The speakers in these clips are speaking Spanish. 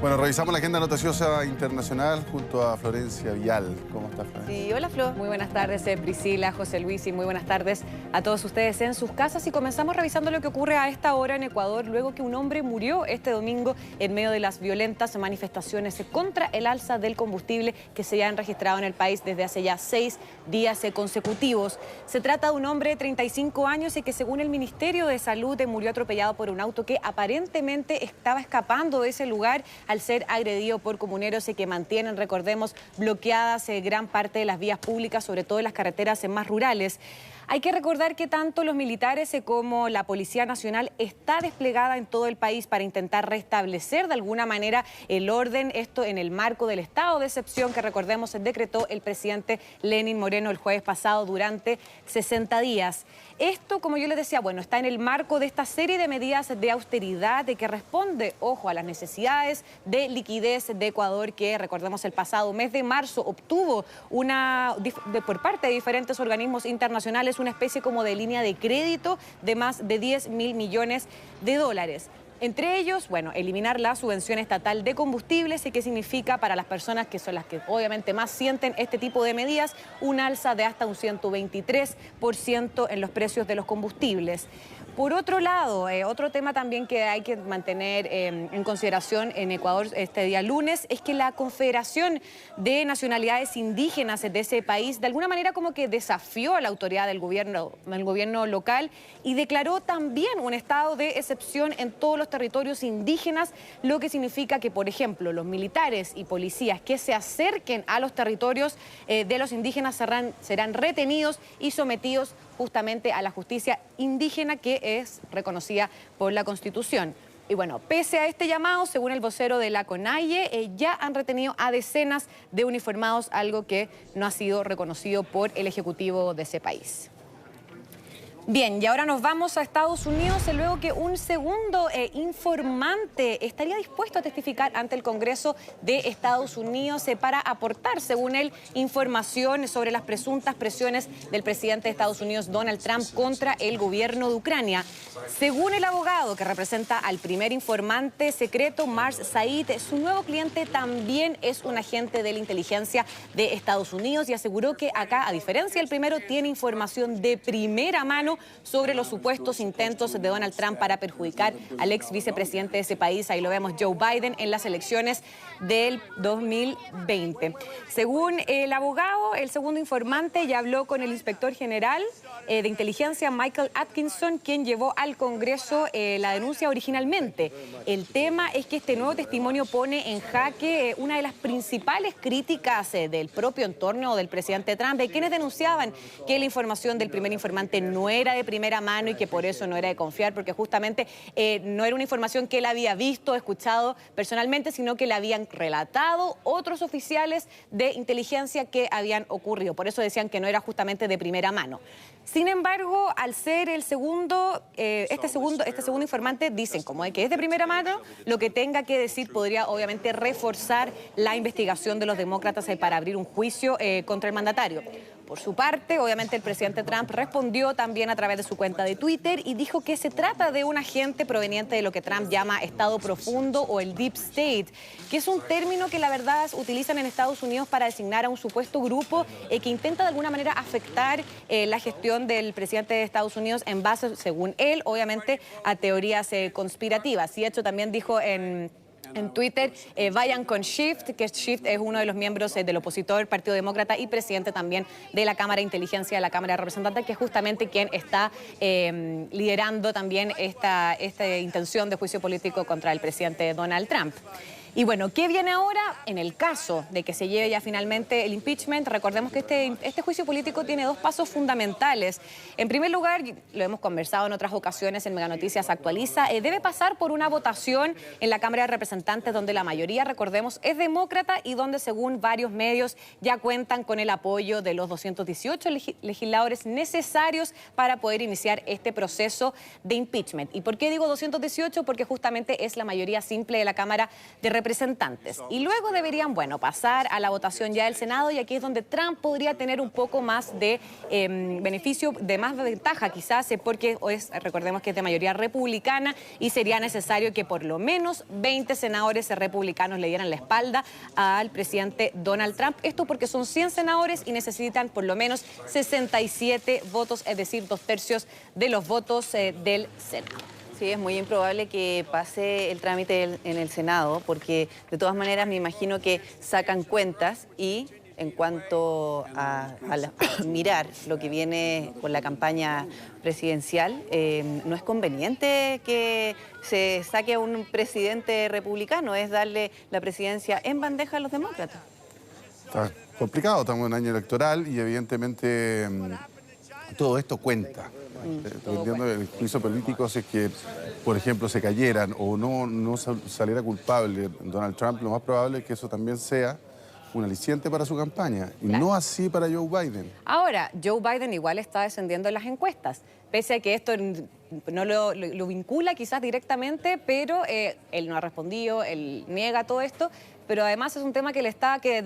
Bueno, revisamos la agenda noticiosa internacional junto a Florencia Vial. ¿Cómo estás, Florencia? Sí, hola, Flo. Muy buenas tardes, Priscila, José Luis, y muy buenas tardes a todos ustedes en sus casas. Y comenzamos revisando lo que ocurre a esta hora en Ecuador, luego que un hombre murió este domingo en medio de las violentas manifestaciones contra el alza del combustible que se ya han registrado en el país desde hace ya 6 días consecutivos. Se trata de un hombre de 35 años y que, según el Ministerio de Salud, murió atropellado por un auto que aparentemente estaba escapando de ese lugar al ser agredido por comuneros y que mantienen, recordemos, bloqueadas gran parte de las vías públicas, sobre todo en las carreteras más rurales. Hay que recordar que tanto los militares como la Policía Nacional está desplegada en todo el país para intentar restablecer de alguna manera el orden, esto en el marco del estado de excepción que, recordemos, decretó el presidente Lenín Moreno el jueves pasado durante 60 días. Esto, como yo les decía, bueno, está en el marco de esta serie de medidas de austeridad de que responde, ojo, a las necesidades de liquidez de Ecuador que, recordemos, el pasado mes de marzo obtuvo por parte de diferentes organismos internacionales una especie como de línea de crédito de más de 10.000 millones de dólares. Entre ellos, bueno, eliminar la subvención estatal de combustibles, y que significa para las personas que son las que obviamente más sienten este tipo de medidas, un alza de hasta un 123% en los precios de los combustibles. Por otro lado, otro tema también que hay que mantener en consideración en Ecuador este día lunes es que la Confederación de Nacionalidades Indígenas de ese país de alguna manera como que desafió a la autoridad del gobierno local y declaró también un estado de excepción en todos los territorios indígenas, lo que significa que, por ejemplo, los militares y policías que se acerquen a los territorios de los indígenas serán retenidos y sometidos justamente a la justicia indígena que es reconocida por la Constitución. Y bueno, pese a este llamado, según el vocero de la CONAIE, ya han retenido a decenas de uniformados, algo que no ha sido reconocido por el Ejecutivo de ese país. Bien, y ahora nos vamos a Estados Unidos, luego que un segundo informante estaría dispuesto a testificar ante el Congreso de Estados Unidos para aportar, según él, información sobre las presuntas presiones del presidente de Estados Unidos, Donald Trump, contra el gobierno de Ucrania. Según el abogado que representa al primer informante secreto, Mars Said, su nuevo cliente también es un agente de la inteligencia de Estados Unidos y aseguró que acá, a diferencia del primero, tiene información de primera mano sobre los supuestos intentos de Donald Trump para perjudicar al ex vicepresidente de ese país, ahí lo vemos, Joe Biden, en las elecciones del 2020. Según el abogado, el segundo informante ya habló con el inspector general de inteligencia, Michael Atkinson, quien llevó al Congreso la denuncia originalmente. El tema es que este nuevo testimonio pone en jaque una de las principales críticas del propio entorno del presidente Trump, de quienes denunciaban que la información del primer informante no era de primera mano y que por eso no era de confiar, porque justamente no era una información que él había visto, escuchado personalmente, sino que le habían relatado otros oficiales de inteligencia que habían ocurrido. Por eso decían que no era justamente de primera mano. Sin embargo, al ser el segundo, este segundo informante, dicen como de que es de primera mano, lo que tenga que decir podría obviamente reforzar la investigación de los demócratas para abrir un juicio contra el mandatario. Por su parte, obviamente el presidente Trump respondió también a través de su cuenta de Twitter y dijo que se trata de un agente proveniente de lo que Trump llama Estado Profundo o el Deep State, que es un término que la verdad utilizan en Estados Unidos para designar a un supuesto grupo que intenta de alguna manera afectar la gestión del presidente de Estados Unidos en base, según él, obviamente, a teorías conspirativas. Y de hecho también dijo en Twitter, vayan con Schiff, que Schiff es uno de los miembros del opositor Partido Demócrata y presidente también de la Cámara de Inteligencia de la Cámara de Representantes, que es justamente quien está liderando también esta intención de juicio político contra el presidente Donald Trump. Y bueno, ¿qué viene ahora? En el caso de que se lleve ya finalmente el impeachment, recordemos que este juicio político tiene dos pasos fundamentales. En primer lugar, lo hemos conversado en otras ocasiones en Mega Noticias Actualiza, debe pasar por una votación en la Cámara de Representantes donde la mayoría, recordemos, es demócrata y donde, según varios medios, ya cuentan con el apoyo de los 218 legisladores necesarios para poder iniciar este proceso de impeachment. ¿Y por qué digo 218? Porque justamente es la mayoría simple de la Cámara de Representantes representantes. Y luego deberían, bueno, pasar a la votación ya del Senado, y aquí es donde Trump podría tener un poco más de beneficio, de más ventaja quizás, porque recordemos que es de mayoría republicana y sería necesario que por lo menos 20 senadores republicanos le dieran la espalda al presidente Donald Trump. Esto porque son 100 senadores y necesitan por lo menos 67 votos, es decir, 2/3 de los votos del Senado. Sí, es muy improbable que pase el trámite en el Senado, porque de todas maneras me imagino que sacan cuentas y en cuanto a mirar lo que viene con la campaña presidencial, no es conveniente que se saque a un presidente republicano, es darle la presidencia en bandeja a los demócratas. Está complicado, estamos en un año electoral y evidentemente todo esto cuenta. Dependiendo del juicio político, si es que, por ejemplo, se cayeran o no saliera culpable Donald Trump, lo más probable es que eso también sea un aliciente para su campaña, y no así para Joe Biden. Ahora, Joe Biden igual está descendiendo en las encuestas, pese a que esto no lo vincula quizás directamente, pero él no ha respondido, él niega todo esto. Pero además es un tema que le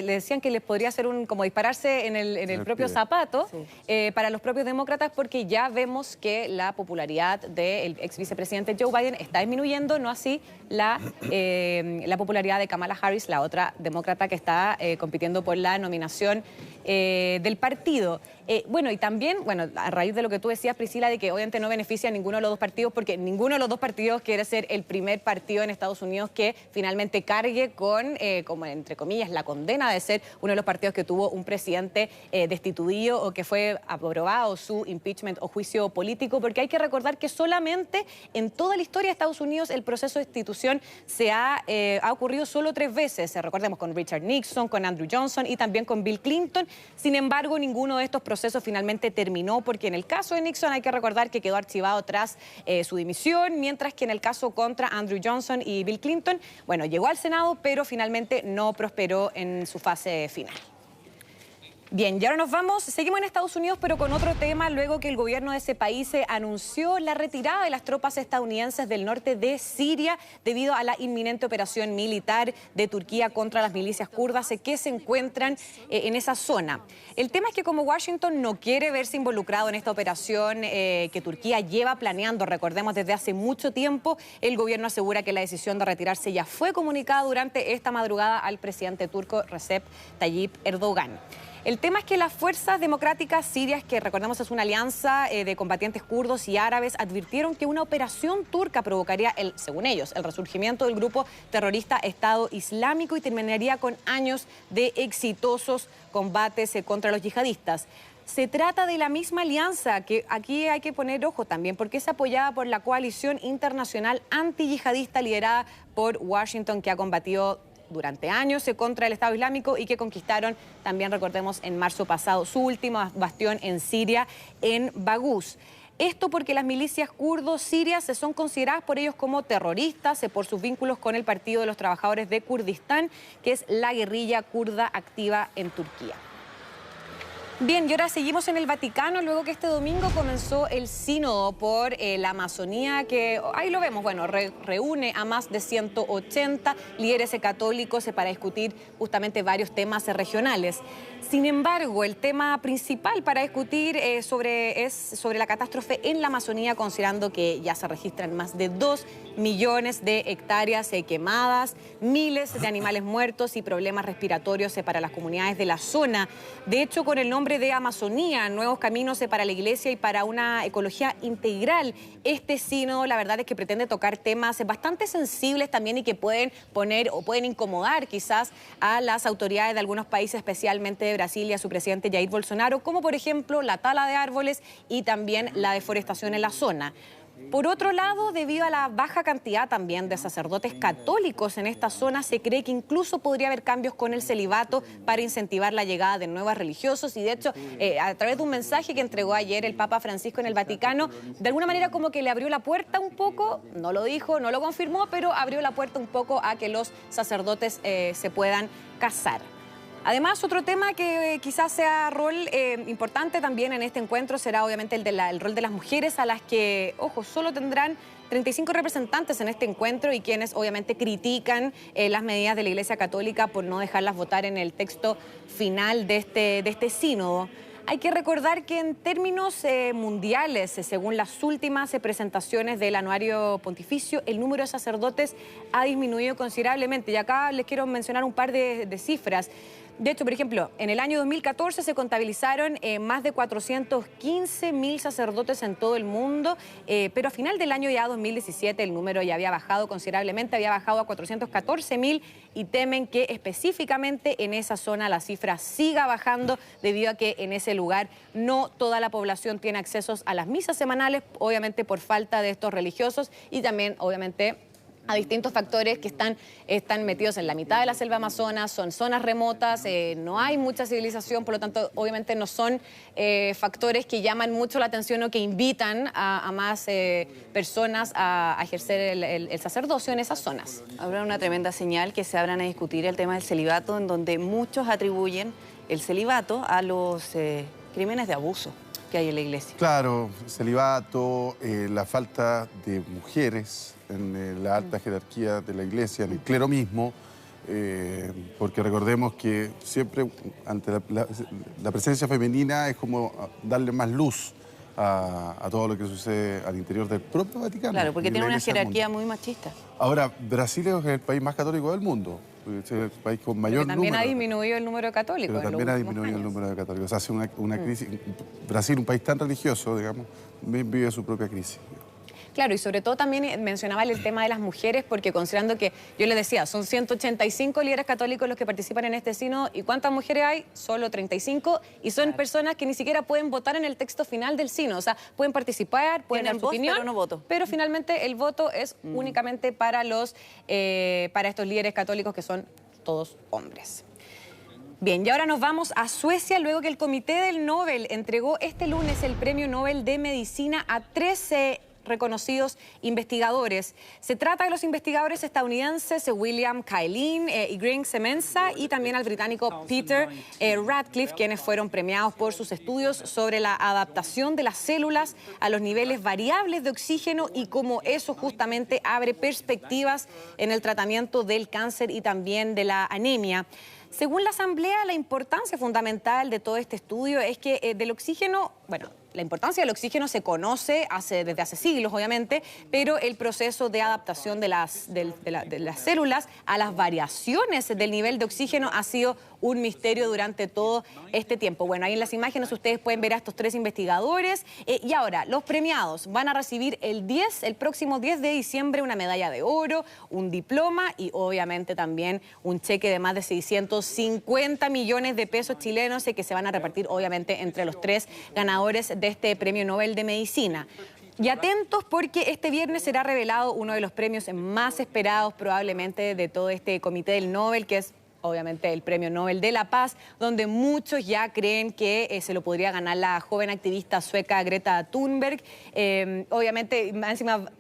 decían que les podría hacer como dispararse en el propio zapato, sí, para los propios demócratas, porque ya vemos que la popularidad del ex vicepresidente Joe Biden está disminuyendo, no así la popularidad de Kamala Harris, la otra demócrata que está compitiendo por la nominación del partido. Bueno, y también, a raíz de lo que tú decías, Priscila, de que obviamente no beneficia a ninguno de los dos partidos, porque ninguno de los dos partidos quiere ser el primer partido en Estados Unidos que finalmente cargue con, como entre comillas, la condena de ser uno de los partidos que tuvo un presidente destituido o que fue aprobado su impeachment o juicio político, porque hay que recordar que solamente en toda la historia de Estados Unidos el proceso de destitución ha ocurrido solo 3 veces. Recordemos con Richard Nixon, con Andrew Johnson y también con Bill Clinton. Sin embargo, ninguno de estos procesos finalmente terminó, porque en el caso de Nixon hay que recordar que quedó archivado tras su dimisión, mientras que en el caso contra Andrew Johnson y Bill Clinton, bueno, llegó al Senado, pero finalmente no prosperó en su fase final. Bien, y ahora nos vamos, seguimos en Estados Unidos, pero con otro tema, luego que el gobierno de ese país anunció la retirada de las tropas estadounidenses del norte de Siria debido a la inminente operación militar de Turquía contra las milicias kurdas que se encuentran en esa zona. El tema es que como Washington no quiere verse involucrado en esta operación que Turquía lleva planeando, recordemos, desde hace mucho tiempo, el gobierno asegura que la decisión de retirarse ya fue comunicada durante esta madrugada al presidente turco Recep Tayyip Erdogan. El tema es que las fuerzas democráticas sirias, que recordemos es una alianza de combatientes kurdos y árabes, advirtieron que una operación turca provocaría, según ellos, el resurgimiento del grupo terrorista Estado Islámico y terminaría con años de exitosos combates contra los yihadistas. Se trata de la misma alianza, que aquí hay que poner ojo también, porque es apoyada por la coalición internacional antiyihadista liderada por Washington, que ha combatido durante años contra el Estado Islámico y que conquistaron también, recordemos, en marzo pasado su último bastión en Siria, en Baghouz. Esto porque las milicias kurdos sirias son consideradas por ellos como terroristas por sus vínculos con el Partido de los Trabajadores de Kurdistán, que es la guerrilla kurda activa en Turquía. Bien, y ahora seguimos en el Vaticano, luego que este domingo comenzó el sínodo por la Amazonía, que ahí lo vemos, bueno, reúne a más de 180 líderes católicos para discutir justamente varios temas regionales. Sin embargo, el tema principal para discutir es sobre la catástrofe en la Amazonía, considerando que ya se registran más de 2 millones de hectáreas quemadas, miles de animales muertos y problemas respiratorios para las comunidades de la zona. De hecho, con el nombre de Amazonía, Nuevos Caminos para la Iglesia y para una ecología integral, este sínodo la verdad es que pretende tocar temas bastante sensibles también y que pueden incomodar quizás a las autoridades de algunos países, especialmente de Brasil y a su presidente Jair Bolsonaro, como por ejemplo la tala de árboles y también la deforestación en la zona. Por otro lado, debido a la baja cantidad también de sacerdotes católicos en esta zona, se cree que incluso podría haber cambios con el celibato para incentivar la llegada de nuevos religiosos. Y de hecho, a través de un mensaje que entregó ayer el Papa Francisco en el Vaticano, de alguna manera como que le abrió la puerta un poco, no lo dijo, no lo confirmó, pero abrió la puerta un poco a que los sacerdotes se puedan casar. Además, otro tema que quizás sea rol importante también en este encuentro será obviamente el rol de las mujeres, a las que, ojo, solo tendrán 35 representantes en este encuentro y quienes obviamente critican las medidas de la Iglesia Católica por no dejarlas votar en el texto final de este sínodo. Hay que recordar que en términos mundiales, según las últimas presentaciones del anuario pontificio, el número de sacerdotes ha disminuido considerablemente. Y acá les quiero mencionar un par de cifras. De hecho, por ejemplo, en el año 2014 se contabilizaron más de 415.000 sacerdotes en todo el mundo, pero a final del año ya 2017 el número ya había bajado considerablemente, había bajado a 414.000 y temen que específicamente en esa zona la cifra siga bajando debido a que en ese lugar no toda la población tiene accesos a las misas semanales, obviamente por falta de estos religiosos y también, obviamente, a distintos factores que están metidos en la mitad de la selva amazona, son zonas remotas, no hay mucha civilización, por lo tanto, obviamente no son factores que llaman mucho la atención o que invitan a más personas a ejercer el sacerdocio en esas zonas. Habrá una tremenda señal que se abran a discutir el tema del celibato, en donde muchos atribuyen el celibato a los crímenes de abuso que hay en la Iglesia. Claro, celibato, la falta de mujeres en la alta jerarquía de la Iglesia, en el clero mismo, porque recordemos que siempre ante la presencia femenina es como darle más luz a todo lo que sucede al interior del propio Vaticano. Claro, porque tiene una jerarquía muy machista. Ahora, Brasil es el país más católico del mundo. Es el país con mayor número. También ha disminuido el número de católicos. Pero también ha disminuido el número de católicos. Hace una crisis. Brasil, un país tan religioso, digamos, vive su propia crisis. Claro, y sobre todo también mencionaba el tema de las mujeres, porque considerando que, yo les decía, son 185 líderes católicos los que participan en este sínodo, ¿y cuántas mujeres hay? Solo 35, y son personas que ni siquiera pueden votar en el texto final del sínodo, o sea, pueden participar, pueden dar su opinión, pero no voto. Pero finalmente el voto es únicamente para estos líderes católicos que son todos hombres. Bien, y ahora nos vamos a Suecia, luego que el Comité del Nobel entregó este lunes el Premio Nobel de Medicina a 13 reconocidos investigadores. Se trata de los investigadores estadounidenses William Kaelin y Greg Semenza y también al británico Peter Radcliffe, quienes fueron premiados por sus estudios sobre la adaptación de las células a los niveles variables de oxígeno y cómo eso justamente abre perspectivas en el tratamiento del cáncer y también de la anemia. Según la Asamblea, la importancia fundamental de todo este estudio es que del oxígeno, bueno, la importancia del oxígeno se conoce desde hace siglos, obviamente, pero el proceso de adaptación de las células a las variaciones del nivel de oxígeno ha sido un misterio durante todo este tiempo. Bueno, ahí en las imágenes ustedes pueden ver a estos 3 investigadores. Y ahora, los premiados van a recibir el próximo 10 de diciembre una medalla de oro, un diploma y obviamente también un cheque de más de 650 millones de pesos chilenos que se van a repartir obviamente entre los 3 ganadores de este Premio Nobel de Medicina. Y atentos porque este viernes será revelado uno de los premios más esperados probablemente de todo este Comité del Nobel, que es obviamente el Premio Nobel de la Paz, donde muchos ya creen que se lo podría ganar la joven activista sueca Greta Thunberg. Obviamente, encima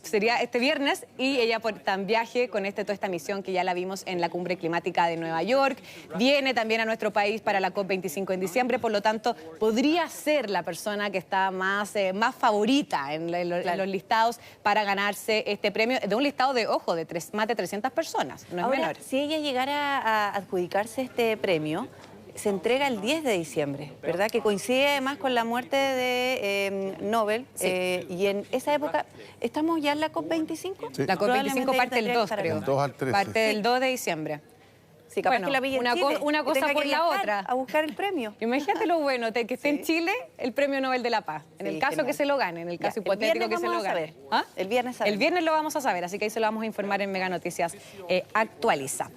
sería este viernes y ella tan viaje con toda esta misión que ya la vimos en la Cumbre Climática de Nueva York. Viene también a nuestro país para la COP25 en diciembre, por lo tanto, podría ser la persona que está más favorita en los listados para ganarse este premio, de un listado de, ojo, de más de 300 personas, no es Ahora, menor. si ella llegara a adjudicarse este premio, se entrega el 10 de diciembre, ¿verdad? Que coincide además con la muerte de Nobel. Sí. Y en esa época, ¿estamos ya en la COP25? Sí. La COP25 parte el 2, creo. Del 2 al 13. Parte del 2 de diciembre. Sí, capaz Bueno, que la pille en Chile una y cosa tenga por que la viajar otra. a buscar el premio. Imagínate lo bueno de que esté en Chile el Premio Nobel de la Paz. En Sí, el caso genial. que se lo gane, en el caso Ya, el hipotético viernes que se lo vamos a gane. saber. ¿Ah? El viernes sabemos. El viernes lo vamos a saber, así que ahí se lo vamos a informar en Mega Noticias Actualiza.